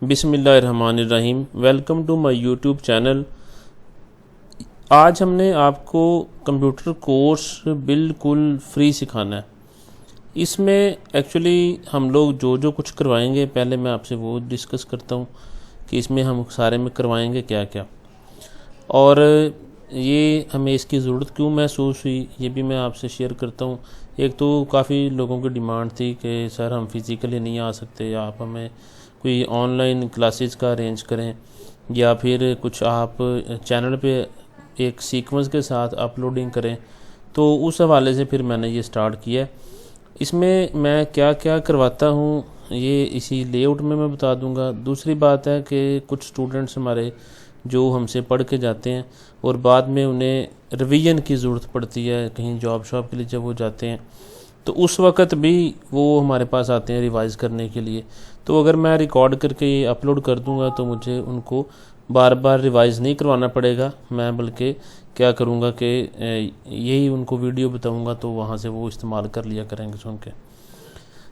बिस्मिल्लाहिर्रहमानिर्रहीम। Welcome to my YouTube channel. आज हमने आपको कंप्यूटर कोर्स बिल्कुल फ्री सिखाना है। इसमें एक्चुअली हम लोग जो कुछ करवाएंगे, पहले मैं आपसे वो डिस्कस करता हूँ कि इसमें हम सारे में करवाएंगे क्या क्या, और ये हमें इसकी ज़रूरत क्यों महसूस हुई ये भी मैं आपसे शेयर करता हूँ। एक तो काफ़ी लोगों की डिमांड थी कि सर हम फिज़िकली नहीं आ सकते, आप हमें कोई ऑनलाइन क्लासेस का अरेंज करें या फिर कुछ आप चैनल पे एक सीक्वेंस के साथ अपलोडिंग करें। तो उस हवाले से फिर मैंने ये स्टार्ट किया। इसमें मैं क्या क्या करवाता हूँ ये इसी लेआउट में मैं बता दूंगा। दूसरी बात है कि कुछ स्टूडेंट्स हमारे जो हमसे पढ़ के जाते हैं और बाद में उन्हें रिवीजन की ज़रूरत पड़ती है कहीं जॉब शॉप के लिए जब वो जाते हैं, तो उस वक़्त भी वो हमारे पास आते हैं रिवाइज़ करने के लिए। तो अगर मैं रिकॉर्ड करके ये अपलोड कर दूंगा तो मुझे उनको बार बार रिवाइज़ नहीं करवाना पड़ेगा। मैं बल्कि क्या करूँगा कि यही उनको वीडियो बताऊँगा तो वहाँ से वो इस्तेमाल कर लिया करेंगे सुन के।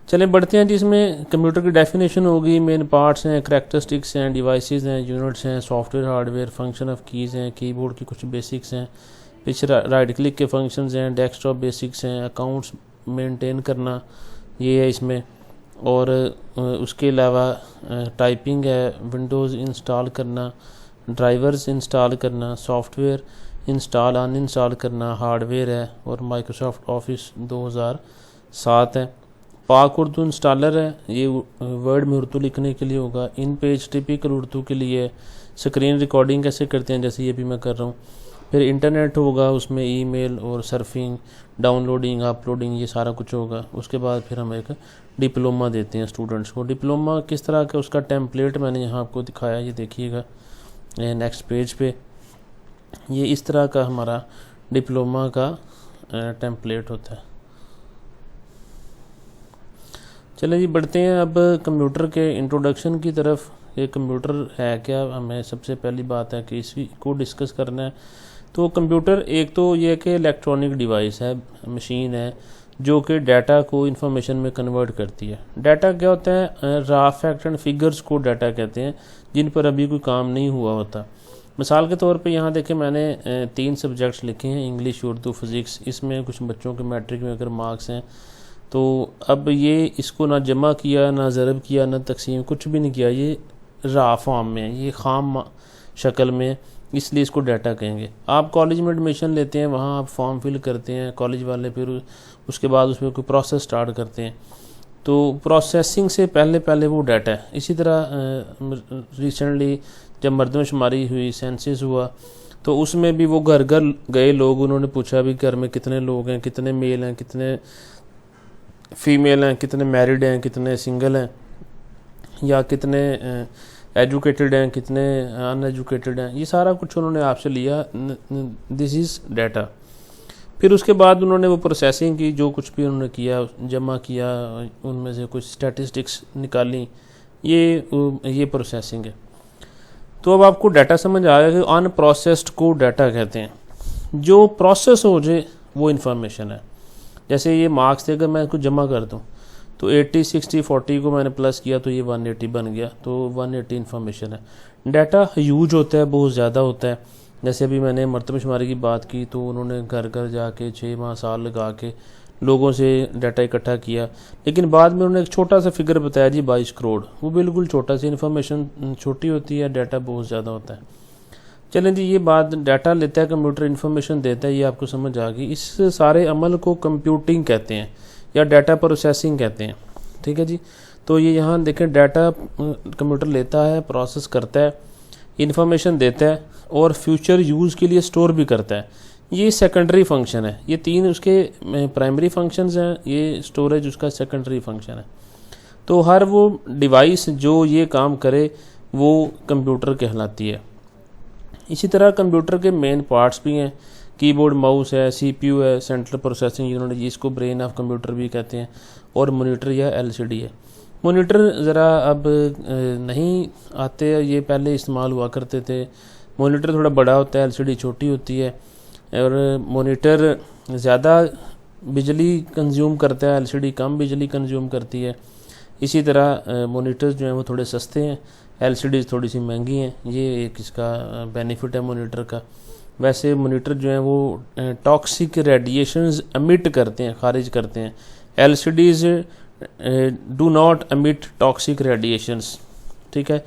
चले बढ़ते हैं, जिसमें कंप्यूटर की डेफिनेशन होगी, मेन पार्ट्स हैं, करैक्टरिस्टिक्स हैं, डिवाइसेस हैं, यूनिट्स हैं, software hardware, function of keys हैं, कीबोर्ड की कुछ बेसिक्स हैं, पीछे राइट क्लिक के फंक्शंस हैं, डेस्कटॉप बेसिक्स हैं, अकाउंट्स मेंटेन करना ये है इसमें, और उसके अलावा टाइपिंग है, विंडोज़ इंस्टॉल करना, ड्राइवर्स इंस्टॉल करना, सॉफ्टवेयर इंस्टॉल अनइंस्टॉल करना, हार्डवेयर है, और माइक्रोसॉफ्ट ऑफिस 2007 है। पाक उर्दू इंस्टॉलर है, ये वर्ड में उर्दू लिखने के लिए होगा। इन पेज टिपिकल उर्दू के लिए। स्क्रीन रिकॉर्डिंग कैसे करते हैं जैसे ये भी मैं कर रहा हूँ। फिर इंटरनेट होगा, उसमें ईमेल और सर्फिंग, डाउनलोडिंग, अपलोडिंग, ये सारा कुछ होगा। उसके बाद फिर हम एक डिप्लोमा देते हैं स्टूडेंट्स को। डिप्लोमा किस तरह का, उसका टेम्पलेट मैंने यहाँ आपको दिखाया, ये देखिएगा नेक्स्ट पेज पे। ये इस तरह का हमारा डिप्लोमा का टेम्पलेट होता है। चलिए जी बढ़ते हैं अब कंप्यूटर के इंट्रोडक्शन की तरफ। ये कंप्यूटर है क्या, हमें सबसे पहली बात है कि इसी को डिस्कस करना है। तो कंप्यूटर एक तो ये कि इलेक्ट्रॉनिक डिवाइस है, मशीन है जो कि डाटा को इंफॉर्मेशन में कन्वर्ट करती है। डाटा क्या होता है, रॉ फैक्ट एंड फिगर्स को डाटा कहते हैं, जिन पर अभी कोई काम नहीं हुआ होता। मिसाल के तौर पे यहाँ देखें, मैंने 3 सब्जेक्ट्स लिखे हैं, इंग्लिश, उर्दू, फिज़िक्स। इसमें कुछ बच्चों के मैट्रिक में अगर मार्क्स हैं तो अब ये इसको ना जमा किया, ना ज़रब किया, ना तकसीम, कुछ भी नहीं किया, ये रॉ फॉर्म में है, ये खाम शक्ल में, इसलिए इसको डाटा कहेंगे। आप कॉलेज में एडमिशन लेते हैं, वहाँ आप फॉर्म फिल करते हैं कॉलेज वाले, फिर उसके बाद उसमें कोई प्रोसेस स्टार्ट करते हैं, तो प्रोसेसिंग से पहले वो डाटा है। इसी तरह रिसेंटली जब मरदमशुमारी हुई, सेंसस हुआ, तो उसमें भी वो घर घर गए लोग, उन्होंने पूछा भी घर में कितने लोग हैं, कितने मेल हैं, कितने फीमेल हैं, कितने मैरिड हैं, कितने सिंगल हैं, या कितने एजुकेटेड हैं, कितने अनएजुकेटेड हैं, ये सारा कुछ उन्होंने आपसे लिया। This is data. फिर उसके बाद उन्होंने वो प्रोसेसिंग की, जो कुछ भी उन्होंने किया, जमा किया, उनमें से कुछ स्टैटिस्टिक्स निकाली, ये प्रोसेसिंग है। तो अब आपको डाटा समझ आ गया कि अनप्रोसेस्ड को डाटा कहते हैं। जो प्रोसेस हो जाए वो इन्फॉर्मेशन है। जैसे ये मार्क्स थे, अगर मैं इसको जमा कर दूँ तो 80, 60, 40 को मैंने प्लस किया तो ये 180 बन गया, तो 180 इन्फॉर्मेशन है। डाटा ह्यूज होता है, बहुत ज़्यादा होता है। जैसे अभी मैंने मरतबशुमारी की बात की, तो उन्होंने घर घर जाके 6 माह साल लगा के लोगों से डाटा इकट्ठा किया, लेकिन बाद में उन्होंने एक छोटा सा फिगर बताया जी 22 करोड़। वो बिल्कुल छोटा सा, इन्फॉर्मेशन छोटी होती है, डाटा बहुत ज़्यादा होता है। चलें जी, ये बात डाटा लेता है कंप्यूटर, इन्फॉर्मेशन देता है, ये आपको समझ आ गई। इस सारे अमल को कंप्यूटिंग कहते हैं या डाटा प्रोसेसिंग कहते हैं, ठीक है जी। तो ये यहाँ देखें, डाटा कंप्यूटर लेता है, प्रोसेस करता है, इन्फॉर्मेशन देता है और फ्यूचर यूज़ के लिए स्टोर भी करता है। ये सेकेंडरी फंक्शन है। ये 3 उसके प्राइमरी फंक्शंस हैं, ये स्टोरेज उसका सेकेंडरी फंक्शन है। तो हर वो डिवाइस जो ये काम करे वो कंप्यूटर कहलाती है। इसी तरह कंप्यूटर के मेन पार्ट्स भी हैं, कीबोर्ड, माउस है, सीपीयू है, सेंट्रल प्रोसेसिंग यूनिट, जिसको ब्रेन ऑफ कंप्यूटर भी कहते हैं, और मॉनिटर या एलसीडी है। मॉनिटर ज़रा अब नहीं आते, ये पहले इस्तेमाल हुआ करते थे। मॉनिटर थोड़ा बड़ा होता है, एलसीडी छोटी होती है, और मॉनिटर ज़्यादा बिजली कंज्यूम करता है, एलसीडी कम बिजली कंज्यूम करती है। इसी तरह मोनीटर्स जो हैं वो थोड़े सस्ते हैं, LCDs थोड़ी सी महंगी हैं, ये एक इसका बेनिफिट है मोनीटर का। वैसे मोनीटर जो हैं वो टॉक्सिक रेडिएशंस एमिट करते हैं, खारिज करते हैं। LCDs do not emit toxic radiations, ठीक है।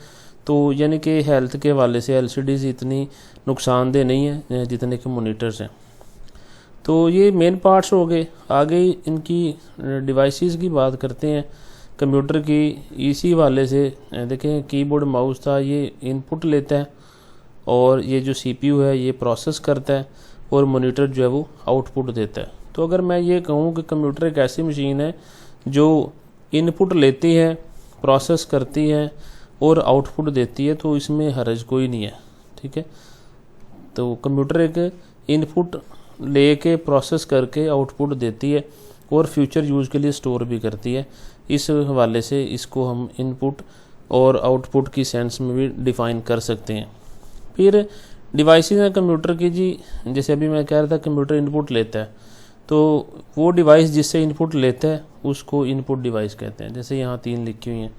तो यानी कि हेल्थ के हवाले से LCDs इतनी नुकसानदेह नहीं है जितने के मोनीटर्स हैं। तो ये मेन पार्ट्स हो गए। आगे इनकी डिवाइसेस की बात करते हैं कंप्यूटर की। इसी वाले से देखें, कीबोर्ड माउस था, ये इनपुट लेता है और ये जो CPU है ये प्रोसेस करता है और मॉनिटर जो है वो आउटपुट देता है। तो अगर मैं ये कहूँ कि कंप्यूटर एक ऐसी मशीन है जो इनपुट लेती है, प्रोसेस करती है और आउटपुट देती है, तो इसमें हर्ज कोई नहीं है, ठीक है। तो कंप्यूटर एक इनपुट लेके प्रोसेस करके आउटपुट देती है और फ्यूचर यूज़ के लिए स्टोर भी करती है। इस हवाले से इसको हम इनपुट और आउटपुट की सेंस में भी डिफ़ाइन कर सकते हैं। फिर डिवाइसेस हैं कंप्यूटर की जी, जैसे अभी मैं कह रहा था कंप्यूटर इनपुट लेता है, तो वो डिवाइस जिससे इनपुट लेता है उसको इनपुट डिवाइस कहते हैं। जैसे यहाँ 3 लिखी हुई हैं।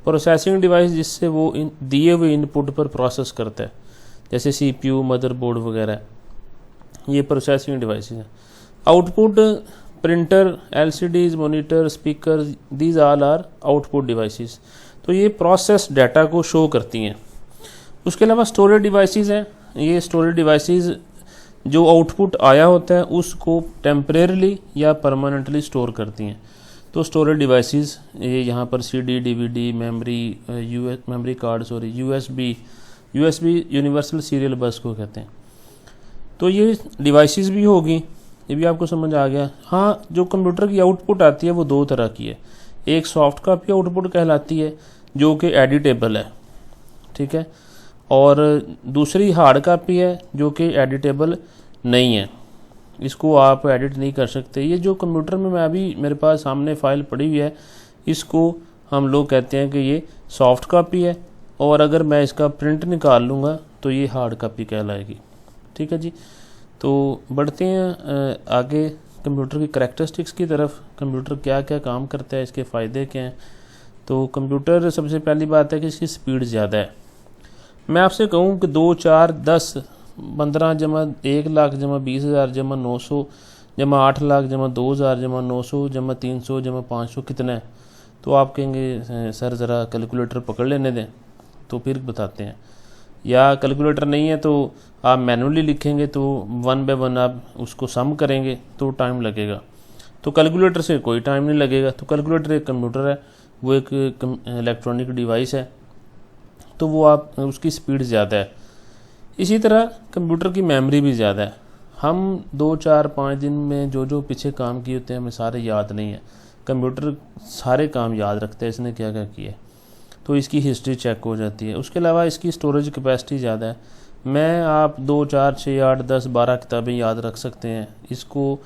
प्रोसेसिंग डिवाइस जिससे वो दिए हुए इनपुट पर प्रोसेस करता है, जैसे CPU, मदरबोर्ड वगैरह, ये प्रोसेसिंग डिवाइसेस हैं। Output printer, LCDs, monitor, speaker, these all are output devices. तो ये प्रोसेस डाटा को शो करती हैं। उसके अलावा स्टोरेज डिवाइसेस हैं। ये स्टोरेज डिवाइसेस जो आउटपुट आया होता है उसको टेम्परेरली या परमानेंटली स्टोर करती हैं। तो स्टोरेज डिवाइसेस ये यहाँ पर CD, DVD, memory card, USB universal serial बस को कहते हैं। तो ये डिवाइसेस भी होगी, ये भी आपको समझ आ गया। हाँ, जो कंप्यूटर की आउटपुट आती है वो 2 तरह की है। एक सॉफ्ट कॉपी आउटपुट कहलाती है जो कि एडिटेबल है, ठीक है, और दूसरी हार्ड कॉपी है जो कि एडिटेबल नहीं है, इसको आप एडिट नहीं कर सकते। ये जो कंप्यूटर में मैं अभी मेरे पास सामने फ़ाइल पड़ी हुई है, इसको हम लोग कहते हैं कि ये सॉफ्ट कॉपी है, और अगर मैं इसका प्रिंट निकाल लूँगा तो ये हार्ड कॉपी कहलाएगी, ठीक है जी। तो बढ़ते हैं आगे कंप्यूटर की करैक्टरिस्टिक्स की तरफ। कंप्यूटर क्या क्या काम करता है, इसके फ़ायदे क्या हैं। तो कंप्यूटर, सबसे पहली बात है कि इसकी स्पीड ज़्यादा है। मैं आपसे कहूँ कि 2, 4, 10, 15 जमा 1 लाख जमा 20,000 जमा 900 जमा 8 लाख जमा 2,000 जमा 900 जमा 300 जमा 500 कितना है, तो आप कहेंगे सर ज़रा कैलकुलेटर पकड़ लेने दें तो फिर बताते हैं। या कैलकुलेटर नहीं है तो आप मैनुअली लिखेंगे, तो 1 बाय 1 आप उसको सम करेंगे तो टाइम लगेगा। तो कैलकुलेटर से कोई टाइम नहीं लगेगा। तो कैलकुलेटर एक कंप्यूटर है, वो एक इलेक्ट्रॉनिक डिवाइस है, तो वो आप उसकी स्पीड ज़्यादा है। इसी तरह कंप्यूटर की मेमोरी भी ज़्यादा है। हम 2, 4, 5 दिन में जो पीछे काम किए होते हैं हमें सारे याद नहीं है। कंप्यूटर सारे काम याद रखता है इसने क्या क्या किया है, तो इसकी हिस्ट्री चेक हो जाती है। उसके अलावा इसकी स्टोरेज कैपेसिटी ज़्यादा है। मैं आप 2, 4, 6, 8, 10, 12 किताबें याद रख सकते हैं। इसको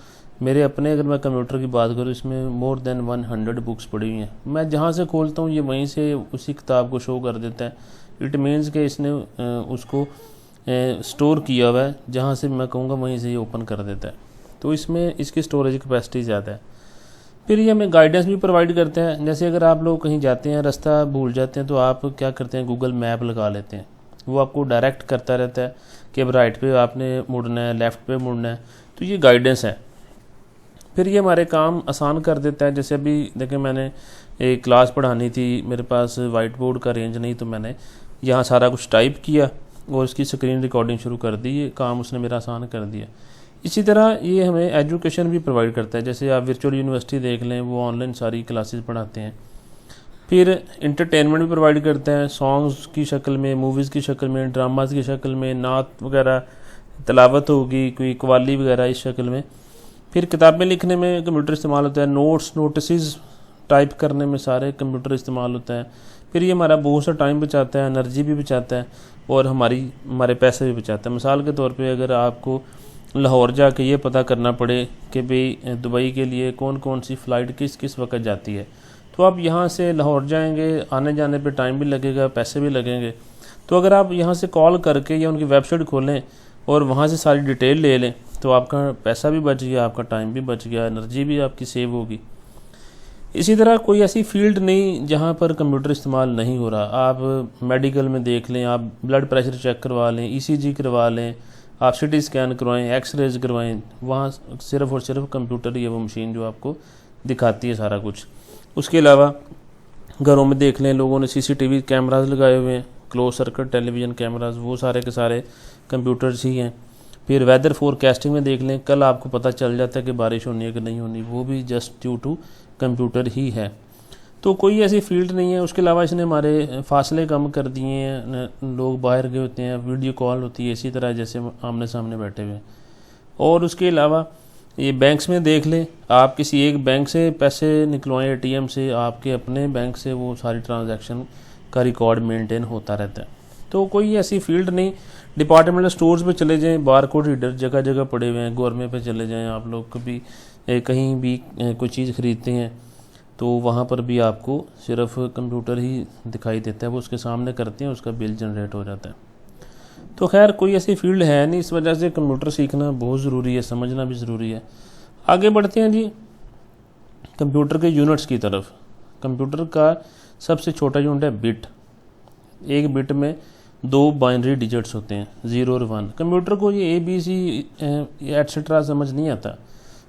मेरे अपने, अगर मैं कंप्यूटर की बात करूँ, इसमें मोर देन 100 बुक्स पड़ी हुई हैं। मैं जहाँ से खोलता हूँ ये वहीं से उसी किताब को शो कर देता है। इट मीन्स कि इसने उसको स्टोर किया हुआ है, जहाँ से मैं कहूँगा वहीं से ये ओपन कर देता है। तो इसमें इसकी स्टोरेज कैपेसिटी ज़्यादा है। फिर ये हमें गाइडेंस भी प्रोवाइड करते हैं। जैसे अगर आप लोग कहीं जाते हैं, रास्ता भूल जाते हैं, तो आप क्या करते हैं, गूगल मैप लगा लेते हैं। वो आपको डायरेक्ट करता रहता है कि अब राइट पे आपने मुड़ना है, लेफ़्ट पे मुड़ना है। तो ये गाइडेंस है। फिर ये हमारे काम आसान कर देता है। जैसे अभी देखें, मैंने एक क्लास पढ़ानी थी, मेरे पास वाइट बोर्ड का रेंज नहीं, तो मैंने यहाँ सारा कुछ टाइप किया और इसकी स्क्रीन रिकॉर्डिंग शुरू कर दी। ये काम उसने मेरा आसान कर दिया। इसी तरह ये हमें एजुकेशन भी प्रोवाइड करता है। जैसे आप वर्चुअल यूनिवर्सिटी देख लें, वो ऑनलाइन सारी क्लासेस पढ़ाते हैं। फिर इंटरटेनमेंट भी प्रोवाइड करते हैं, सॉन्ग्स की शक्ल में, मूवीज़ की शक्ल में, ड्रामाज की शक्ल में, नात वगैरह, तिलावत होगी, कोई कवाली वगैरह इस शक्ल में। फिर किताबें लिखने में कंप्यूटर इस्तेमाल होता है, नोटिस टाइप करने में सारे कंप्यूटर इस्तेमाल होता है। फिर ये हमारा बहुत सा टाइम बचाता है, एनर्जी भी बचाता है और हमारे पैसे भी बचाता है। मिसाल के तौर पे अगर आपको लाहौर जाके ये पता करना पड़े कि भाई दुबई के लिए कौन कौन सी फ़्लाइट किस किस वक्त जाती है, तो आप यहाँ से लाहौर जाएंगे, आने जाने पे टाइम भी लगेगा, पैसे भी लगेंगे। तो अगर आप यहाँ से कॉल करके या उनकी वेबसाइट खोलें और वहाँ से सारी डिटेल ले लें, तो आपका पैसा भी बच गया, आपका टाइम भी बच गया, एनर्जी भी आपकी सेव होगी। इसी तरह कोई ऐसी फील्ड नहीं जहाँ पर कंप्यूटर इस्तेमाल नहीं हो रहा। आप मेडिकल में देख लें, आप ब्लड प्रेशर चेक करवा लें, ईसीजी करवा लें, आप सीटी स्कैन करवाएं, एक्सरेज करवाएं, वहाँ सिर्फ़ और सिर्फ कंप्यूटर ही है वो मशीन जो आपको दिखाती है सारा कुछ। उसके अलावा घरों में देख लें, लोगों ने सीसीटीवी कैमराज लगाए हुए हैं, क्लोज सर्किट टेलीविज़न कैमराज, वो सारे के सारे कंप्यूटर्स ही हैं। फिर वेदर फोरकास्टिंग में देख लें, कल आपको पता चल जाता है कि बारिश होनी है कि नहीं होनी, वो भी जस्ट ड्यू टू कंप्यूटर ही है। तो कोई ऐसी फील्ड नहीं है। उसके अलावा इसने हमारे फासले कम कर दिए हैं, लोग बाहर गए होते हैं, वीडियो कॉल होती है इसी तरह जैसे आमने सामने बैठे हुए हैं। और उसके अलावा ये बैंक्स में देख लें, आप किसी एक बैंक से पैसे निकलवाएं एटीएम से, आपके अपने बैंक से वो सारी ट्रांजैक्शन का रिकॉर्ड मेंटेन होता रहता है। तो कोई ऐसी फील्ड नहीं। डिपार्टमेंटल स्टोर्स पे चले जाएं, बारकोड रीडर जगह जगह पड़े हुए हैं, गौरमेंट पे चले जाएं, आप लोग कभी कहीं भी कोई चीज़ ख़रीदते हैं तो वहाँ पर भी आपको सिर्फ कंप्यूटर ही दिखाई देता है, वो उसके सामने करते हैं, उसका बिल जनरेट हो जाता है। तो खैर कोई ऐसी फील्ड है नहीं, इस वजह से कंप्यूटर सीखना बहुत ज़रूरी है, समझना भी ज़रूरी है। आगे बढ़ते हैं जी कंप्यूटर के यूनिट्स की तरफ। कंप्यूटर का सबसे छोटा यूनिट है बिट। एक बिट में 2 बाइनरी डिजिट्स होते हैं, 0 और 1। कंप्यूटर को ये ABC एट्सेट्रा समझ नहीं आता।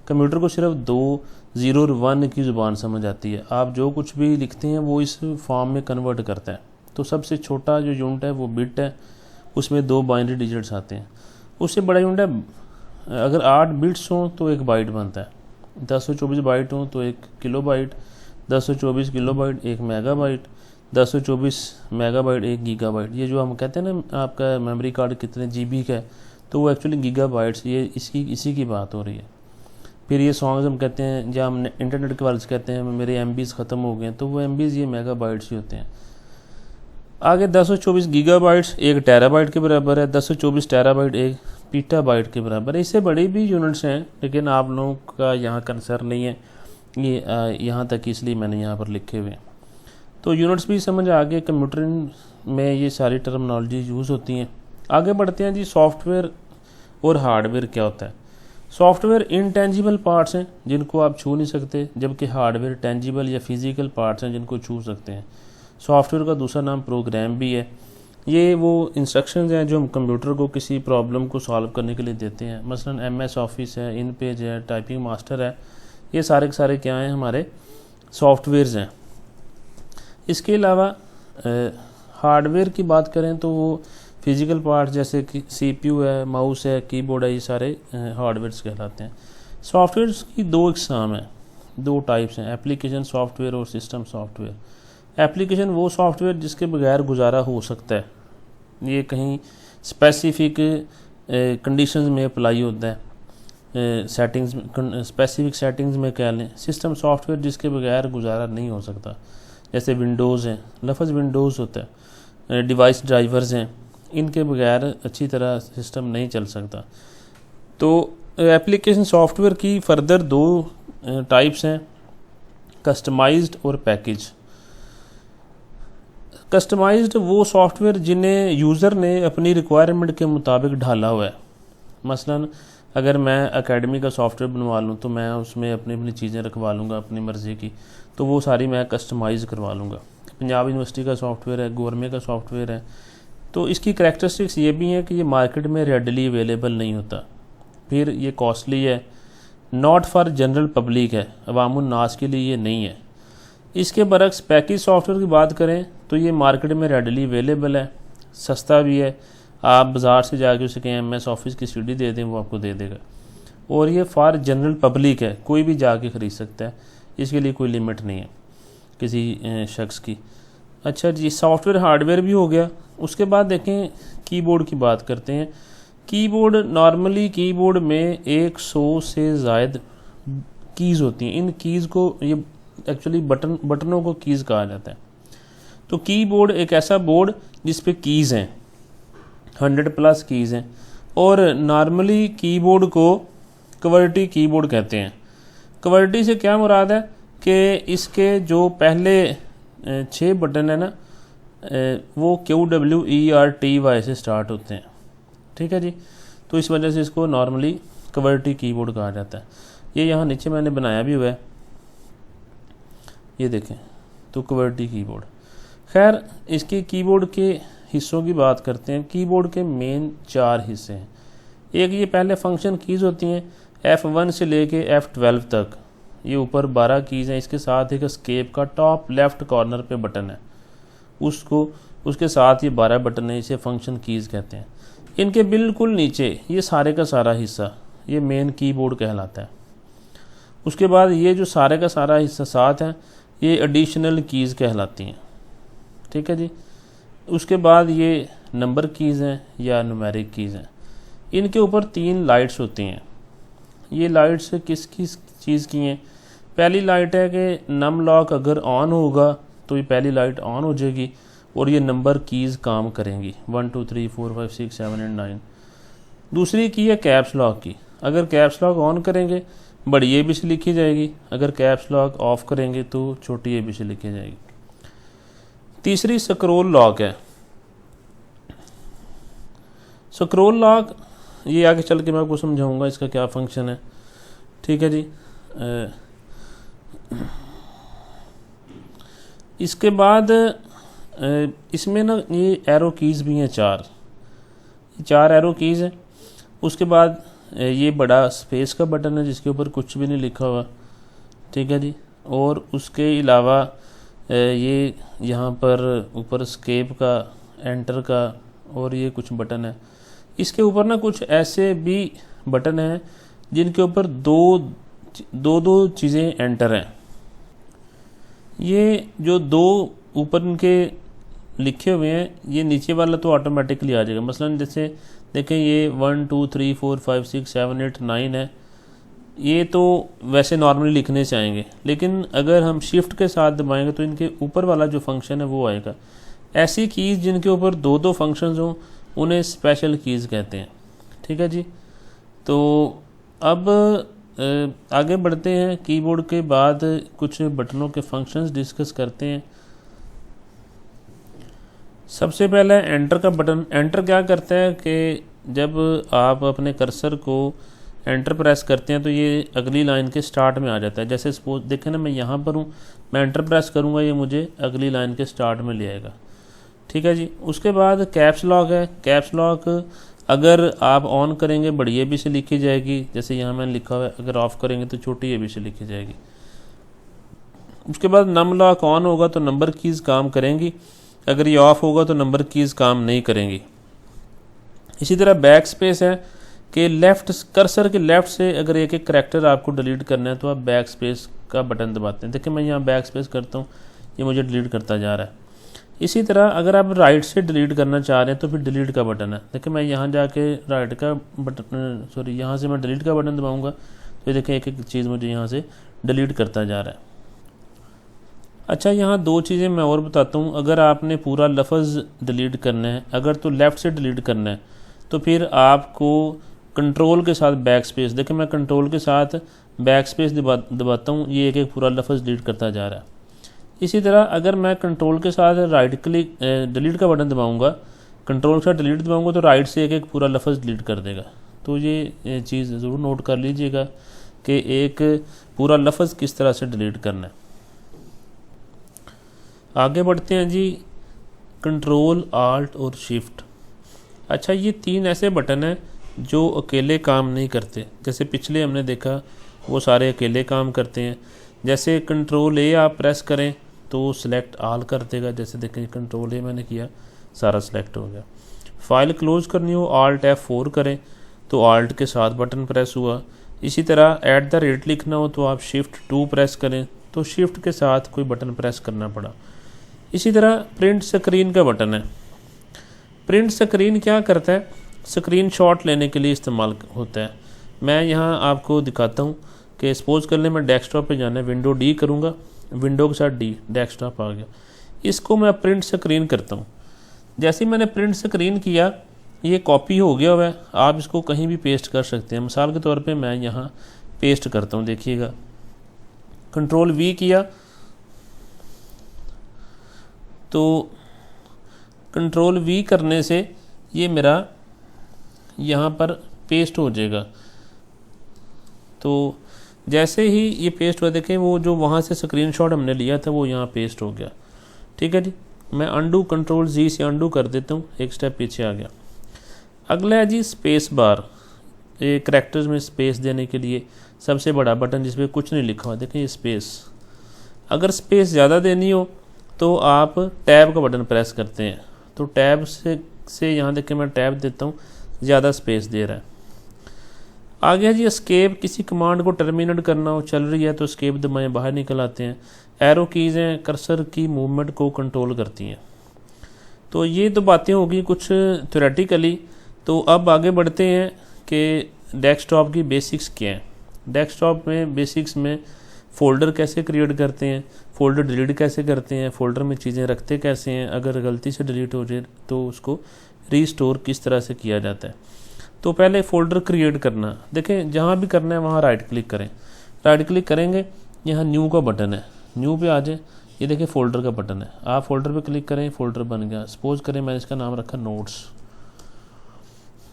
कंप्यूटर को सिर्फ 2, 0 और 1 की ज़ुबान समझ आती है। आप जो कुछ भी लिखते हैं वो इस फॉर्म में कन्वर्ट करता है। तो सबसे छोटा जो यूनिट है वो बिट है, उसमें 2 बाइनरी डिजिट्स आते हैं। उससे बड़ा यूनिट है, अगर 8 बिट्स हों तो 1 बाइट बनता है, 1024 बाइट हों तो 1 kilo byte, 1024 kilo byte 1 mega bite, 1024 megabyte 1 gigabyte. ये जो हम कहते हैं ना आपका मेमोरी कार्ड कितने GB का है, तो वो एक्चुअली गीगाबाइट्स, ये इसी की बात हो रही है। फिर ये सॉन्ग्स हम कहते हैं, जब हम इंटरनेट के वाले से कहते हैं मेरे MBs ख़त्म हो गए, तो वो MBs ये मेगाबाइट्स ही होते हैं। आगे 1024 गीगाबाइट्स 1 टेराबाइट के बराबर है, 1024 टेराबाइट 1 पीटाबाइट के बराबर है। इससे बड़ी भी यूनिट्स हैं, लेकिन आप लोगों का यहाँ कंसर्न नहीं है, ये यहाँ तक इसलिए मैंने यहाँ पर लिखे हुए हैं। तो यूनिट्स भी समझ आ गए, कंप्यूटर में ये सारी टर्मिनोलॉजी यूज़ होती हैं। आगे बढ़ते हैं जी, सॉफ्टवेयर और हार्डवेयर क्या होता है। सॉफ्टवेयर इनटेंजिबल पार्ट्स हैं जिनको आप छू नहीं सकते, जबकि हार्डवेयर टेंजिबल या फिजिकल पार्ट्स हैं जिनको छू सकते हैं। सॉफ्टवेयर का दूसरा नाम प्रोग्राम भी है। ये वो इंस्ट्रक्शंस हैं जो हम कंप्यूटर को किसी प्रॉब्लम को सॉल्व करने के लिए देते हैं। मसलन MS ऑफिस है, InPage है, टाइपिंग मास्टर है, ये सारे के सारे क्या हैं, हमारे सॉफ्टवेयर्स हैं। इसके अलावा हार्डवेयर की बात करें तो वो फिज़िकल पार्ट्स जैसे कि CPU है, माउस है, कीबोर्ड है, ये सारे हार्डवेयर्स कहलाते हैं। सॉफ्टवेयर्स की 2 इकसाम हैं, 2 टाइप्स हैं, एप्लीकेशन सॉफ्टवेयर और सिस्टम सॉफ्टवेयर। एप्लीकेशन वो सॉफ्टवेयर जिसके बगैर गुजारा हो सकता है, ये कहीं स्पेसिफिक कंडीशंस में अप्लाई होता है, सेटिंग्स स्पेसिफिक सेटिंग्स में कह लें। सिस्टम सॉफ्टवेयर जिसके बगैर गुजारा नहीं हो सकता, जैसे विंडोज़ हैं, लफ्ज़ विंडोज़ होता है, डिवाइस ड्राइवर्स हैं, इनके बगैर अच्छी तरह सिस्टम नहीं चल सकता। तो एप्लीकेशन सॉफ्टवेयर की फर्दर 2 टाइप्स हैं, कस्टमाइज्ड और पैकेज। कस्टमाइज्ड वो सॉफ्टवेयर जिन्हें यूज़र ने अपनी रिक्वायरमेंट के मुताबिक ढाला हुआ है। मसलन अगर मैं एकेडमी का सॉफ्टवेयर बनवा लूँ तो मैं उसमें अपनी चीज़ें रखवा लूँगा अपनी मर्ज़ी की, तो वो सारी मैं कस्टमाइज़ करवा लूँगा। पंजाब यूनिवर्सिटी का सॉफ्टवेयर है, गवर्नमेंट का सॉफ्टवेयर है, तो इसकी करैक्टरिस्टिक्स ये भी हैं कि ये मार्केट में रेडली अवेलेबल नहीं होता, फिर ये कॉस्टली है, नॉट फॉर जनरल पब्लिक है, अवामुन नास के लिए ये नहीं है। इसके बरक्स पैकेज सॉफ्टवेयर की बात करें तो ये मार्केट में रेडली अवेलेबल है, सस्ता भी है, आप बाज़ार से जाके उसे कहें MS ऑफिस की CD दे दें, वो आपको दे देगा। और ये फॉर जनरल पब्लिक है, कोई भी जाके ख़रीद सकता है, इसके लिए कोई लिमिट नहीं है किसी शख्स की। अच्छा जी, सॉफ्टवेयर हार्डवेयर भी हो गया। उसके बाद देखें कीबोर्ड की बात करते हैं। कीबोर्ड नॉर्मली कीबोर्ड में 100 से ज़ायद कीज़ होती हैं। इन कीज़ को ये एक्चुअली बटनों को कीज़ कहा जाता है। तो कीबोर्ड एक ऐसा बोर्ड जिस पे कीज़ हैं, 100+ कीज़ हैं, और नॉर्मली कीबोर्ड को क्वर्टी कीबोर्ड कहते हैं। क्वर्टी से क्या मुराद है कि इसके जो पहले 6 बटन है ना, वो QWERTY से स्टार्ट होते हैं, ठीक है जी। तो इस वजह से इसको नॉर्मली क्वर्टी कीबोर्ड कहा जाता है। ये यहाँ नीचे मैंने बनाया भी हुआ है। ये देखें तो QWERTY कीबोर्ड। खैर इसके कीबोर्ड के हिस्सों की बात करते हैं। कीबोर्ड के मेन 4 हिस्से हैं। एक ये पहले फंक्शन कीज़ होती हैं F1 से लेके F12 तक, ये ऊपर 12 कीज़ हैं। इसके साथ एक एस्केप का टॉप लेफ़्ट कॉर्नर पे बटन है, उसके साथ ये 12 बटन है, इसे फंक्शन कीज़ कहते हैं। इनके बिल्कुल नीचे ये सारे का सारा हिस्सा ये मेन कीबोर्ड कहलाता है। उसके बाद ये जो सारे का सारा हिस्सा साथ है ये एडिशनल कीज़ कहलाती हैं, ठीक है जी। उसके बाद ये नंबर कीज़ हैं या न्यूमेरिक कीज़ हैं। इनके ऊपर 3 लाइट्स होती हैं। ये लाइट्स किस किस चीज़ की हैं? पहली लाइट है कि नम लॉक अगर ऑन होगा तो ये पहली लाइट ऑन हो जाएगी और ये नंबर कीज़ काम करेंगी 1 2 3 4 5 6 7 8 9। दूसरी की है कैप्स लॉक की। अगर कैप्स लॉक ऑन करेंगे बड़ी ABC लिखी जाएगी, अगर कैप्स लॉक ऑफ करेंगे तो छोटी ABC लिखी जाएगी। तीसरी स्क्रॉल लॉक है। स्क्रॉल लॉक ये आगे चल के मैं आपको समझाऊंगा इसका क्या फंक्शन है, ठीक है जी। इसके बाद इसमें ना ये एरो कीज़ भी हैं 4 एरो कीज़ हैं। उसके बाद ये बड़ा स्पेस का बटन है जिसके ऊपर कुछ भी नहीं लिखा हुआ, ठीक है जी। और उसके अलावा ये यहाँ पर ऊपर स्केप का, एंटर का और ये कुछ बटन है। इसके ऊपर ना कुछ ऐसे भी बटन हैं जिनके ऊपर दो चीज़ें एंटर हैं। ये जो 2 ऊपर इनके लिखे हुए हैं ये नीचे वाला तो ऑटोमेटिकली आ जाएगा। मसलन जैसे देखें ये 1 2 3 4 5 6 7 8 9 है, ये तो वैसे नॉर्मली लिखने से आएंगे, लेकिन अगर हम शिफ्ट के साथ दबाएंगे तो इनके ऊपर वाला जो फंक्शन है वो आएगा। ऐसी कीज़ जिनके ऊपर 2 फंक्शंस हों उन्हें स्पेशल कीज़ कहते हैं, ठीक है जी। तो अब आगे बढ़ते हैं। कीबोर्ड के बाद कुछ बटनों के फंक्शंस डिस्कस करते हैं। सबसे पहले एंटर का बटन। एंटर क्या करता है कि जब आप अपने कर्सर को एंटर प्रेस करते हैं तो ये अगली लाइन के स्टार्ट में आ जाता है। जैसे सपोज देखें ना, मैं यहाँ पर हूँ, मैं एंटर प्रेस करूँगा, ये मुझे अगली लाइन के स्टार्ट में ले आएगा, ठीक है जी। उसके बाद कैप्स लॉक है। कैप्स लॉक अगर आप ऑन करेंगे बड़ी ABC लिखी जाएगी, जैसे यहाँ मैंने लिखा हुआ है। अगर ऑफ करेंगे तो छोटी ABC लिखी जाएगी। उसके बाद नम लॉक ऑन होगा तो नंबर कीज़ काम करेंगी, अगर ये ऑफ होगा तो नंबर कीज़ काम नहीं करेंगी। इसी तरह बैक स्पेस है कि लेफ़्ट कर्सर के लेफ़्ट से अगर एक करैक्टर आपको डिलीट करना है तो आप बैक स्पेस का बटन दबाते हैं। देखिए मैं यहाँ बैक स्पेस करता हूँ, ये मुझे डिलीट करता जा रहा है। इसी तरह अगर आप राइट से डिलीट करना चाह रहे हैं तो फिर डिलीट का बटन है। देखिए मैं यहाँ जाके राइट का बटन यहाँ से मैं डिलीट का बटन दबाऊँगा तो देखिए एक चीज़ मुझे यहाँ से डिलीट करता जा रहा है। अच्छा, यहाँ 2 चीज़ें मैं और बताता हूँ। अगर आपने पूरा लफ्ज़ डिलीट करना है, अगर तो लेफ़्ट से डिलीट करना है तो फिर आपको कंट्रोल के साथ बैक स्पेस, देखिए मैं कंट्रोल के साथ बैक स्पेस दबाता हूँ, ये एक पूरा लफ्ज़ डिलीट करता जा रहा है। इसी तरह अगर मैं कंट्रोल के साथ राइट क्लिक डिलीट का बटन दबाऊँगा, कंट्रोल के साथ डिलीट दबाऊँगा तो राइट से एक पूरा लफ्ज़ डिलीट कर देगा। तो ये चीज़ ज़रूर नोट कर लीजिएगा कि एक पूरा लफ्ज़ किस तरह से डिलीट करना है। आगे बढ़ते हैं जी, कंट्रोल, आल्ट और शिफ्ट। अच्छा, ये 3 ऐसे बटन हैं जो अकेले काम नहीं करते। जैसे पिछले हमने देखा वो सारे अकेले काम करते हैं। जैसे कंट्रोल A आप प्रेस करें तो सिलेक्ट आल कर देगा। जैसे देखें कंट्रोल A मैंने किया, सारा सिलेक्ट हो गया। फाइल क्लोज करनी हो आल्ट F4 करें तो आल्ट के साथ बटन प्रेस हुआ। इसी तरह @ लिखना हो तो आप शिफ्ट 2 प्रेस करें तो शिफ्ट के साथ कोई बटन प्रेस करना पड़ा। इसी तरह प्रिंट स्क्रीन का बटन है। प्रिंट स्क्रीन क्या करता है? स्क्रीन शॉट लेने के लिए इस्तेमाल होता है। मैं यहाँ आपको दिखाता हूँ कि सपोज कर लें मैं डेस्कटॉप पे जाना है, विंडो D करूँगा, विंडो के साथ D, डेस्कटॉप आ गया। इसको मैं प्रिंट स्क्रीन करता हूँ। जैसे ही मैंने प्रिंट स्क्रीन किया ये कॉपी हो गया हुआ है। आप इसको कहीं भी पेस्ट कर सकते हैं। मिसाल के तौर पे मैं यहाँ पेस्ट करता हूँ, देखिएगा कंट्रोल V किया तो कंट्रोल V करने से ये मेरा यहाँ पर पेस्ट हो जाएगा। तो जैसे ही ये पेस्ट हुआ, देखें वो जो वहाँ से स्क्रीनशॉट हमने लिया था वो यहाँ पेस्ट हो गया। ठीक है जी, मैं अंडू कंट्रोल जी से अंडू कर देता हूँ, एक स्टेप पीछे आ गया। अगला है जी स्पेस बार, ये करैक्टर्स में स्पेस देने के लिए सबसे बड़ा बटन जिसपे कुछ नहीं लिखा हुआ, देखें ये स्पेस। अगर स्पेस ज़्यादा देनी हो तो आप टैब का बटन प्रेस करते हैं, तो टैब से यहाँ देखें मैं टैब देता हूँ, ज़्यादा स्पेस दे रहा है। आगे जी एस्केप, किसी कमांड को टर्मिनेट करना हो, चल रही है तो एस्केप दबाएं, बाहर निकल आते हैं। एरो कीज़ हैं, कर्सर की मूवमेंट को कंट्रोल करती हैं। तो ये तो बातें होगी कुछ थ्योरेटिकली। तो अब आगे बढ़ते हैं कि डेस्कटॉप की बेसिक्स क्या हैं। डेस्कटॉप में बेसिक्स में फ़ोल्डर कैसे क्रिएट करते हैं, फ़ोल्डर डिलीट कैसे करते हैं, फ़ोल्डर में चीज़ें रखते कैसे हैं, अगर गलती से डिलीट हो जाए तो उसको रीस्टोर किस तरह से किया जाता है। तो पहले फ़ोल्डर क्रिएट करना, देखें जहाँ भी करना है वहाँ राइट क्लिक करें, राइट क्लिक करेंगे, यहाँ न्यू का बटन है, न्यू पे आ जाए, ये देखें फ़ोल्डर का बटन है, आप फ़ोल्डर पे क्लिक करें, फ़ोल्डर बन गया। सपोज़ करें मैंने इसका नाम रखा नोट्स।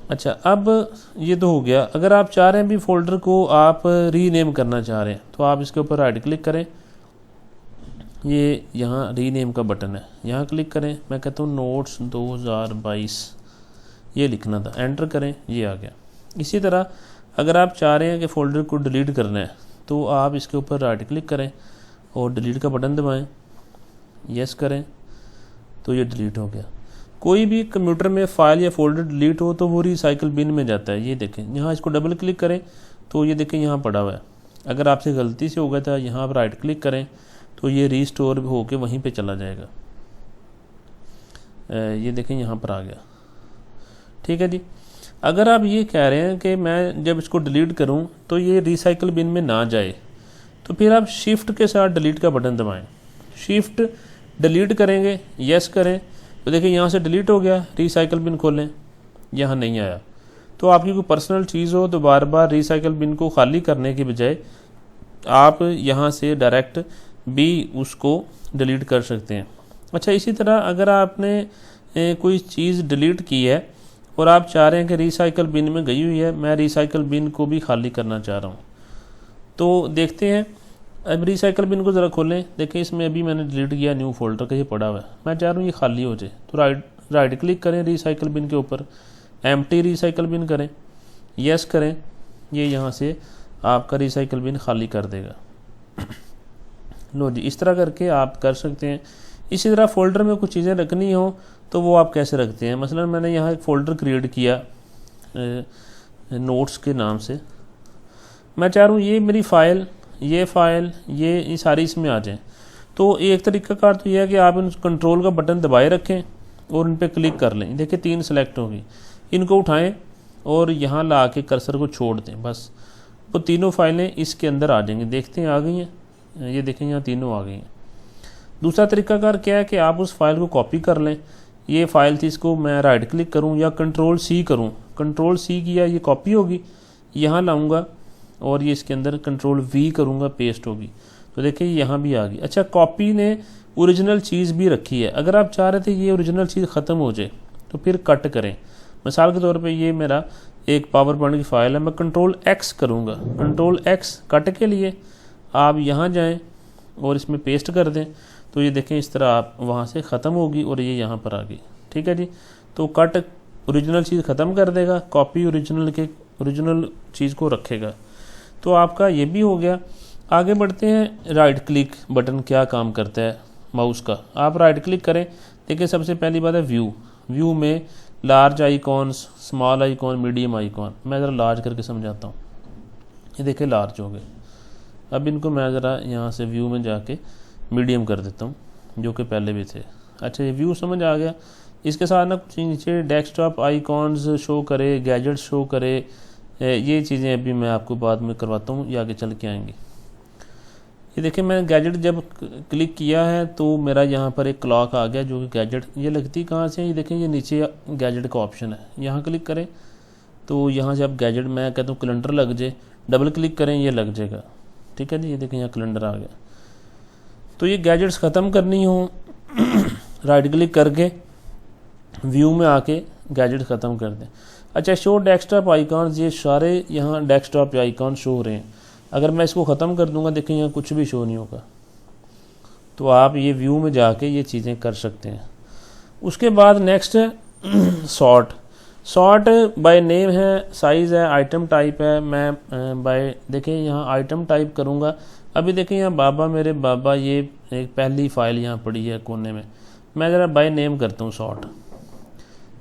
अच्छा, अब ये तो हो गया। अगर आप चाह रहे हैं भी फ़ोल्डर को आप रीनेम करना चाह रहे हैं तो आप इसके ऊपर राइट क्लिक करें, ये यहाँ रीनेम का बटन है, यहाँ क्लिक करें, मैं कहता हूँ नोट्स 2022 ये लिखना था, एंटर करें, ये आ गया। इसी तरह अगर आप चाह रहे हैं कि फ़ोल्डर को डिलीट करना है तो आप इसके ऊपर राइट क्लिक करें और डिलीट का बटन दबाएं, यस करें, तो ये डिलीट हो गया। कोई भी कंप्यूटर में फ़ाइल या फ़ोल्डर डिलीट हो तो वो रिसाइकल बिन में जाता है। ये देखें, यहाँ इसको डबल क्लिक करें तो ये देखें यहाँ पड़ा हुआ है। अगर आपसे गलती से हो गया था, यहाँ पर राइट क्लिक करें तो ये रीस्टोर होकर वहीं पे चला जाएगा। ये देखें यहाँ पर आ गया। ठीक है जी। अगर आप ये कह रहे हैं कि मैं जब इसको डिलीट करूं तो ये रिसाइकल बिन में ना जाए, तो फिर आप शिफ्ट के साथ डिलीट का बटन दबाएं, शिफ्ट डिलीट करेंगे, यस करें, तो देखिए यहाँ से डिलीट हो गया। रिसाइकल बिन खोलें, यहाँ नहीं आया। तो आपकी कोई पर्सनल चीज़ हो तो बार बार रिसाइकल बिन को खाली करने के बजाय आप यहाँ से डायरेक्ट भी उसको डिलीट कर सकते हैं। अच्छा, इसी तरह अगर आपने कोई चीज़ डिलीट की है और आप चाह रहे हैं कि रिसाइकल बिन में गई हुई है, मैं रिसाइकल बिन को भी खाली करना चाह रहा हूँ, तो देखते हैं। अब रिसाइकल बिन को ज़रा खोलें, देखें इसमें अभी मैंने डिलीट किया न्यू फोल्डर का, ये पड़ा हुआ है, मैं चाह रहा हूँ ये खाली हो जाए। तो राइट क्लिक करें रिसाइकल बिन के ऊपर, एम्प्टी रिसाइकल बिन करें, यस करें, ये यहाँ से आपका रिसाइकल बिन खाली कर देगा। लो जी, इस तरह करके आप कर सकते हैं। इसी तरह फ़ोल्डर में कुछ चीज़ें रखनी हो तो वो आप कैसे रखते हैं। मसलन मैंने यहाँ एक फ़ोल्डर क्रिएट किया नोट्स के नाम से, मैं चाह रहा हूँ ये मेरी फ़ाइल, ये सारी इसमें आ जाएं। तो एक तरीक़ाकार तो यह है कि आप इन कंट्रोल का बटन दबाए रखें और इन पर क्लिक कर लें। देखिए 3 सेलेक्ट होगी, इनको उठाएं और यहाँ ला के कर्सर को छोड़ दें, बस वो तीनों फाइलें इसके अंदर आ जाएंगी। देखते हैं आ गई हैं, ये देखें यहाँ तीनों आ गई हैं। दूसरा तरीक़ाकार क्या है कि आप उस फाइल को कॉपी कर लें। ये फ़ाइल थी, इसको मैं राइट क्लिक करूं या कंट्रोल सी करूं, कंट्रोल सी किया ये कॉपी होगी, यहाँ लाऊंगा और ये इसके अंदर कंट्रोल वी करूंगा, पेस्ट होगी। तो देखिए यहाँ भी आ गई। अच्छा, कॉपी ने ओरिजिनल चीज़ भी रखी है। अगर आप चाह रहे थे ये ओरिजिनल चीज़ ख़त्म हो जाए तो फिर कट करें। मिसाल के तौर पर ये मेरा एक पावर पॉइंट की फ़ाइल है, मैं कंट्रोल एक्स करूँगा, कंट्रोल एक्स कट के लिए आप यहाँ जाएँ और इसमें पेस्ट कर दें, तो ये देखें इस तरह आप वहाँ से ख़त्म होगी और ये यहाँ पर आ गई। ठीक है जी। तो कट ओरिजिनल चीज़ ख़त्म कर देगा, कॉपी ओरिजिनल चीज़ को रखेगा। तो आपका ये भी हो गया। आगे बढ़ते हैं, राइट क्लिक बटन क्या काम करता है माउस का। आप राइट क्लिक करें, देखिए सबसे पहली बात है व्यू में large icons, small icon, medium icon. मैं ज़रा लार्ज करके समझाता हूँ। ये देखिए लार्ज हो गए। अब इनको मैं ज़रा यहाँ से व्यू में जाके मीडियम कर देता हूँ, जो कि पहले भी थे। अच्छा, ये व्यू समझ आ गया। इसके साथ ना कुछ नीचे डेस्कटॉप आइकॉन्स शो करे, गैजेट्स शो करे, ये चीज़ें अभी मैं आपको बाद में करवाता हूँ, ये आगे चल के आएंगी। ये देखिए मैंने गैजेट जब क्लिक किया है तो मेरा यहाँ पर एक क्लॉक आ गया, जो कि गैजेट ये लगती कहाँ से है, ये देखें ये नीचे गैजेट का ऑप्शन है, यहाँ क्लिक करें तो यहाँ से अब गैजेट, मैं कहता हूँ कैलेंडर लग जाए, डबल क्लिक करें ये लग जाएगा। ठीक है जी, ये देखें यहाँ कैलेंडर आ गया। तो ये गैजेट्स ख़त्म करनी हो राइट क्लिक करके व्यू में आके गैजेट ख़त्म कर दें। अच्छा, शो डेस्कटॉप आइकॉन्स, ये सारे यहाँ डेस्कटॉप आइकॉन शो हो रहे हैं। अगर मैं इसको ख़त्म कर दूंगा, देखें यहाँ कुछ भी शो नहीं होगा। तो आप ये व्यू में जाके ये चीज़ें कर सकते हैं। उसके बाद नेक्स्ट है सॉर्ट बाय नेम है, साइज़ है, आइटम टाइप है। मैं बाय देखें यहाँ आइटम टाइप करूँगा। अभी देखें यहाँ बाबा, मेरे बाबा, ये एक पहली फ़ाइल यहाँ पड़ी है कोने में। मैं ज़रा बाय नेम करता हूँ सॉर्ट।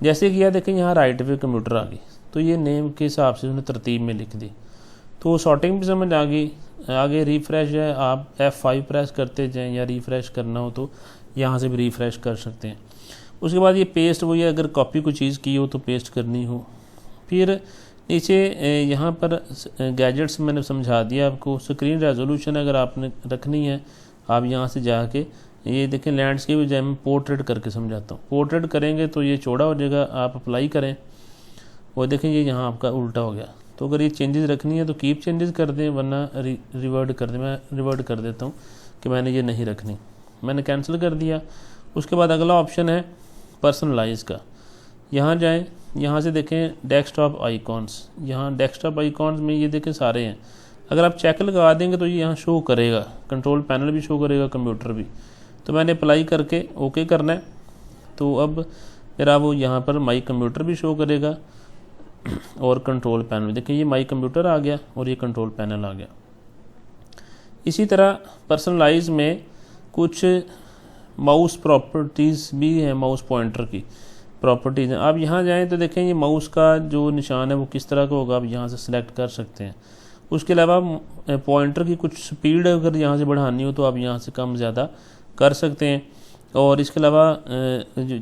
जैसे किया देखें यहाँ राइट पे कंप्यूटर आ गई, तो ये नेम के हिसाब से उसने तरतीब में लिख दी, तो सॉर्टिंग भी समझ आ गई। आगे रिफ़्रेश है, आप F5 प्रेस करते जाएं, या रिफ़्रेश करना हो तो यहाँ से भी रिफ़्रेश कर सकते हैं। उसके बाद ये पेस्ट, वही अगर कॉपी कोई चीज़ की हो तो पेस्ट करनी हो। फिर नीचे यहाँ पर गैजेट्स मैंने समझा दिया आपको। स्क्रीन रेजोल्यूशन अगर आपने रखनी है, आप यहाँ से जाके ये देखें लैंडस्केप बजाय मैं पोर्ट्रेट करके समझाता हूँ। पोर्ट्रेट करेंगे तो ये चौड़ा हो जाएगा, आप अप्लाई करें, वो देखें ये यहाँ आपका उल्टा हो गया। तो अगर ये चेंजेस रखनी है तो कीप चेंजेस कर दें, वरना रिवर्ट कर दें। मैं रिवर्ट कर देता हूँ कि मैंने ये नहीं रखनी, मैंने कैंसिल कर दिया। उसके बाद अगला ऑप्शन है पर्सनलाइज का। यहाँ जाएं, यहाँ से देखें डेस्कटॉप आइकॉन्स। यहाँ डेस्कटॉप आइकॉन्स में ये देखें सारे हैं। अगर आप चेक लगा देंगे तो ये यहाँ शो करेगा, कंट्रोल पैनल भी शो करेगा, कंप्यूटर भी। तो मैंने अप्लाई करके ओके करना है। तो अब मेरा वो यहाँ पर माई कंप्यूटर भी शो करेगा और कंट्रोल पैनल। देखिए ये माई कंप्यूटर आ गया और ये कंट्रोल पैनल आ गया। इसी तरह पर्सनलाइज में कुछ माउस प्रॉपर्टीज़ भी हैं, माउस पॉइंटर की प्रॉपर्टीज़ हैं। आप यहाँ जाएं तो देखें ये माउस का जो निशान है वो किस तरह का होगा, आप यहाँ से सिलेक्ट कर सकते हैं। उसके अलावा पॉइंटर की कुछ स्पीड अगर यहाँ से बढ़ानी हो तो आप यहाँ से कम ज़्यादा कर सकते हैं। और इसके अलावा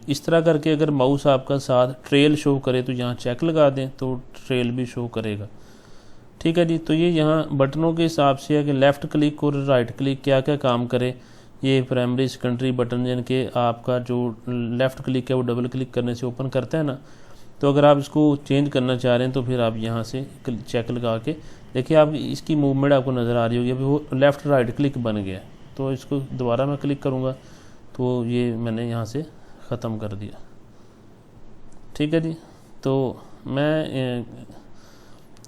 इस तरह करके अगर माउस आपका साथ ट्रेल शो करे तो यहाँ चेक लगा दें तो ट्रेल भी शो करेगा। ठीक है जी। तो ये यहाँ बटनों के हिसाब से है कि लेफ़्ट क्लिक और राइट क्लिक क्या क्या काम करे। ये प्राइमरी सेकेंडरी बटन जिनके आपका जो लेफ़्ट क्लिक है वो डबल क्लिक करने से ओपन करता है ना, तो अगर आप इसको चेंज करना चाह रहे हैं तो फिर आप यहाँ से चेक लगा के देखिए, आप इसकी मूवमेंट आपको नज़र आ रही होगी। अभी वो लेफ़्ट राइट क्लिक बन गया, तो इसको दोबारा मैं क्लिक करूँगा तो ये मैंने यहाँ से ख़त्म कर दिया। ठीक है जी। तो मैं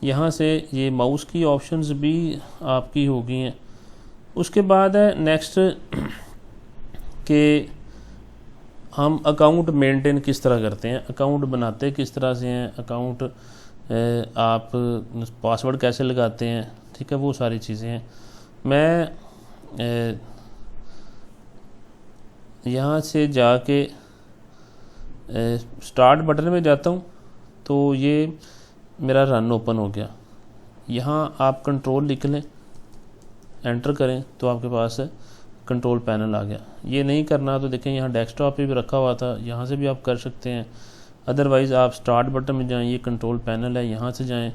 यहाँ से ये माउस की ऑप्शंस भी आपकी हो गई हैं। उसके बाद है नेक्स्ट कि हम अकाउंट मेंटेन किस तरह करते हैं, अकाउंट बनाते किस तरह से हैं, अकाउंट आप पासवर्ड कैसे लगाते हैं। ठीक है, वो सारी चीज़ें हैं। मैं यहाँ से जाके स्टार्ट बटन में जाता हूँ तो ये मेरा रन ओपन हो गया। यहाँ आप कंट्रोल लिख लें, एंटर करें तो आपके पास कंट्रोल पैनल आ गया। ये नहीं करना तो देखें यहाँ डेस्कटॉप पे भी रखा हुआ था, यहाँ से भी आप कर सकते हैं। अदरवाइज़ आप स्टार्ट बटन में जाएं, ये कंट्रोल पैनल है, यहाँ से जाएं,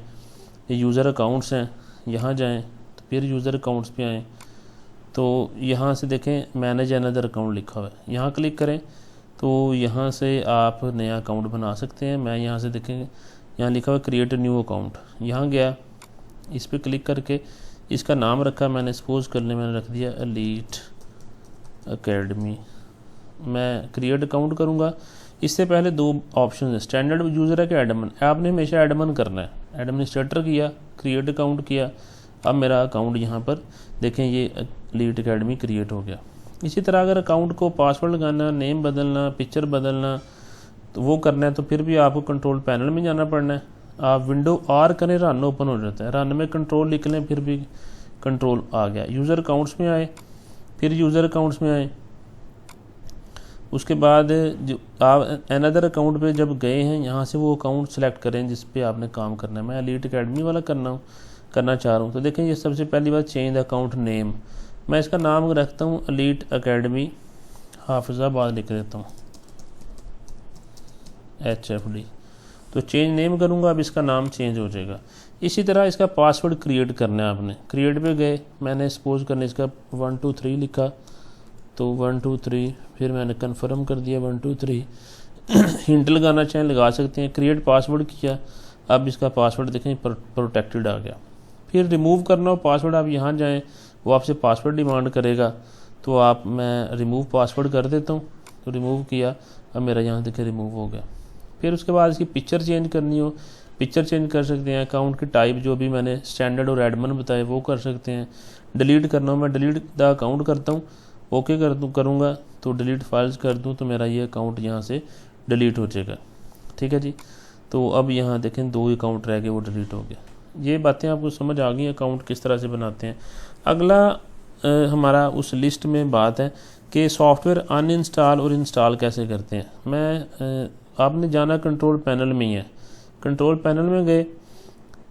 ये यूज़र अकाउंट्स हैं, यहाँ जाएं तो फिर यूज़र अकाउंट्स पे आएँ तो यहाँ से देखें मैनेज अनदर अकाउंट लिखा हुआ है, यहाँ क्लिक करें तो यहाँ से आप नया अकाउंट बना सकते हैं। मैं यहाँ से देखें यहाँ लिखा हुआ क्रिएट न्यू अकाउंट, यहाँ गया, इस पर क्लिक करके इसका नाम रखा मैंने, सपोज करने मैंने रख दिया एलीट एकेडमी। मैं क्रिएट अकाउंट करूँगा। इससे पहले दो ऑप्शन है, स्टैंडर्ड यूज़र है कि एडमिन। आपने हमेशा एडमिन करना है। एडमिनिस्ट्रेटर किया, क्रिएट अकाउंट किया, अब मेरा अकाउंट यहाँ पर देखें ये एलीट एकेडमी क्रिएट हो गया। इसी तरह अगर अकाउंट को पासवर्ड लगाना, नेम बदलना, पिक्चर बदलना तो वो करना है तो फिर भी आपको कंट्रोल पैनल में जाना पड़ना है। आप विंडो आर करें, रन ओपन हो जाता है, रन में कंट्रोल लिख लें फिर भी कंट्रोल आ गया। यूज़र अकाउंट्स में आए, फिर यूज़र अकाउंट्स में आए, उसके बाद जो आप अनदर अकाउंट पे जब गए हैं यहाँ से वो अकाउंट सेलेक्ट करें जिस पे आपने काम करना है। मैं एलीट एकेडमी वाला करना चाह रहा हूँ। तो देखें ये सबसे पहली बात चेंज अकाउंट नेम, मैं इसका नाम रखता हूँ एलीट एकेडमी हाफिज़ाबाद लिख देता हूँ HFD। तो चेंज नेम करूँगा, अब इसका नाम चेंज हो जाएगा। इसी तरह इसका पासवर्ड क्रिएट करना है आपने। क्रिएट पे गए, मैंने सपोज करने इसका 1 2 3 लिखा तो 1 2 3, फिर मैंने कन्फर्म कर दिया 1 2 3। हिंट लगाना चाहें लगा सकते हैं। क्रिएट पासवर्ड किया, अब इसका पासवर्ड देखें प्रोटेक्टेड आ गया। फिर रिमूव करना हो पासवर्ड, आप यहाँ जाएँ, वो आपसे पासवर्ड डिमांड करेगा तो आप मैं रिमूव पासवर्ड कर देता हूँ। तो रिमूव किया, अब मेरा यहाँ देखें रिमूव हो गया। फिर उसके बाद इसकी पिक्चर चेंज करनी हो, पिक्चर चेंज कर सकते हैं, अकाउंट की टाइप जो भी मैंने स्टैंडर्ड और एडमिन बताए वो कर सकते हैं। डिलीट करना हो, मैं डिलीट द अकाउंट करता हूँ, ओके करूँगा तो डिलीट फाइल्स कर दूँ तो मेरा ये अकाउंट यहाँ से डिलीट हो जाएगा। ठीक है जी। तो अब यहाँ देखें 2 अकाउंट रह गए, वो डिलीट हो गया। ये बातें आपको समझ आ गई, अकाउंट किस तरह से बनाते हैं। अगला हमारा उस लिस्ट में बात है कि सॉफ्टवेयर अनइंस्टॉल और इंस्टॉल कैसे करते हैं। आपने जाना कंट्रोल पैनल में ही है, कंट्रोल पैनल में गए,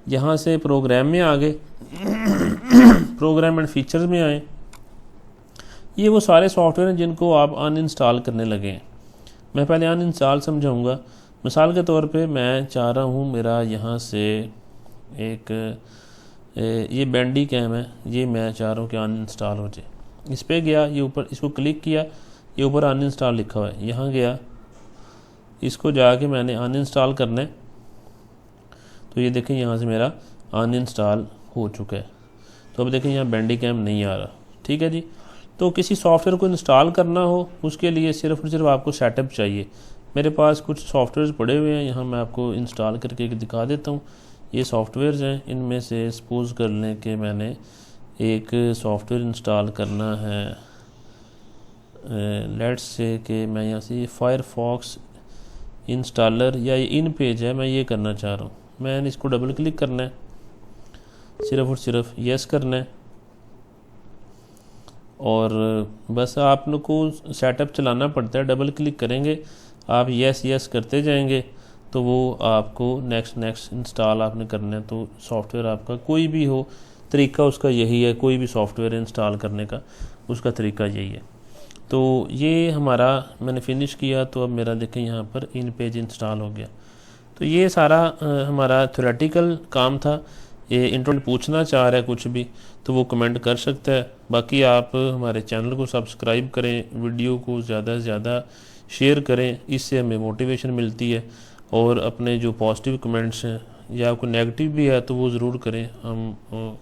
यहाँ से प्रोग्राम में आ गए, प्रोग्राम एंड फीचर्स में आए। ये वो सारे सॉफ्टवेयर हैं जिनको आप अनइंस्टॉल करने लगे हैं। मैं पहले अनइंस्टॉल समझाऊंगा। मिसाल के तौर पे मैं चाह रहा हूँ मेरा यहाँ से एक ये बैंडी कैम है, ये मैं चाह रहा हूँ कि अनइंस्टॉल हो जाए। इस पर गया, ये ऊपर इसको क्लिक किया, ये ऊपर अनइंस्टॉल लिखा हुआ है, यहाँ गया, इसको जाके मैंने अनइंस्टॉल करना है तो ये देखें यहाँ से मेरा अनइंस्टॉल हो चुका है। तो अब देखें यहाँ बैंडी कैम नहीं आ रहा। ठीक है जी। तो किसी सॉफ्टवेयर को इंस्टॉल करना हो उसके लिए सिर्फ और सिर्फ आपको सेटअप चाहिए। मेरे पास कुछ सॉफ्टवेयर्स पड़े हुए हैं, यहाँ मैं आपको इंस्टॉल करके दिखा देता हूँ। ये सॉफ्टवेयर्स हैं, इनमें से सपोज कर लें कि मैंने एक सॉफ्टवेयर इंस्टॉल करना है, लेट्स से कि मैं यहाँ से फायरफॉक्स इंस्टॉलर या ये इन पेज है, मैं ये करना चाह रहा हूँ। मैंने इसको डबल क्लिक करना है, सिर्फ और सिर्फ यस करना है और बस आप लोग को सेटअप चलाना पड़ता है। डबल क्लिक करेंगे आप, यस यस करते जाएंगे तो वो आपको नेक्स्ट इंस्टॉल आपने करना है। तो सॉफ्टवेयर आपका कोई भी हो, तरीका उसका यही है, कोई भी सॉफ्टवेयर इंस्टॉल करने का उसका तरीका यही है। तो ये हमारा मैंने फिनिश किया, तो अब मेरा देखें यहाँ पर इन पेज इंस्टॉल हो गया। तो ये सारा हमारा थ्योरेटिकल काम था। ये इंटरनेट पूछना चाह रहा है कुछ भी तो वो कमेंट कर सकता है। बाकी आप हमारे चैनल को सब्सक्राइब करें, वीडियो को ज़्यादा से ज़्यादा शेयर करें, इससे हमें मोटिवेशन मिलती है। और अपने जो पॉजिटिव कमेंट्स हैं या कोई नेगेटिव भी है तो वो ज़रूर करें, हम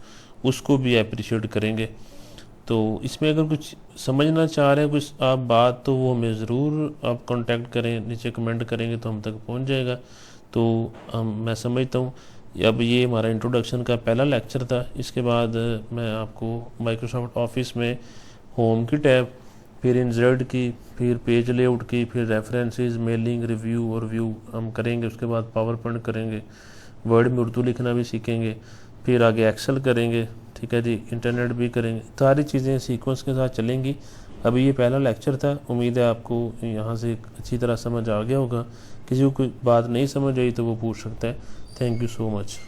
उसको भी अप्रिशिएट करेंगे। तो इसमें अगर कुछ समझना चाह रहे हैं कुछ आप बात, तो वो हमें ज़रूर आप कांटेक्ट करें, नीचे कमेंट करेंगे तो हम तक पहुंच जाएगा। तो मैं समझता हूँ अब ये हमारा इंट्रोडक्शन का पहला लेक्चर था। इसके बाद मैं आपको माइक्रोसॉफ्ट ऑफिस में होम की टैब, फिर इंसर्ट की, फिर पेज लेआउट की, फिर रेफरेंसेस, मेलिंग, रिव्यू और व्यू हम करेंगे। उसके बाद पावर पॉइंट करेंगे, वर्ड में उर्दू लिखना भी सीखेंगे, फिर आगे एक्सेल करेंगे। ठीक है जी। इंटरनेट भी करेंगे। सारी चीज़ें सीक्वेंस के साथ चलेंगी। अभी ये पहला लेक्चर था, उम्मीद है आपको यहाँ से अच्छी तरह समझ आ गया होगा। किसी को कोई बात नहीं समझ आई तो वो पूछ सकता है। Thank you so much.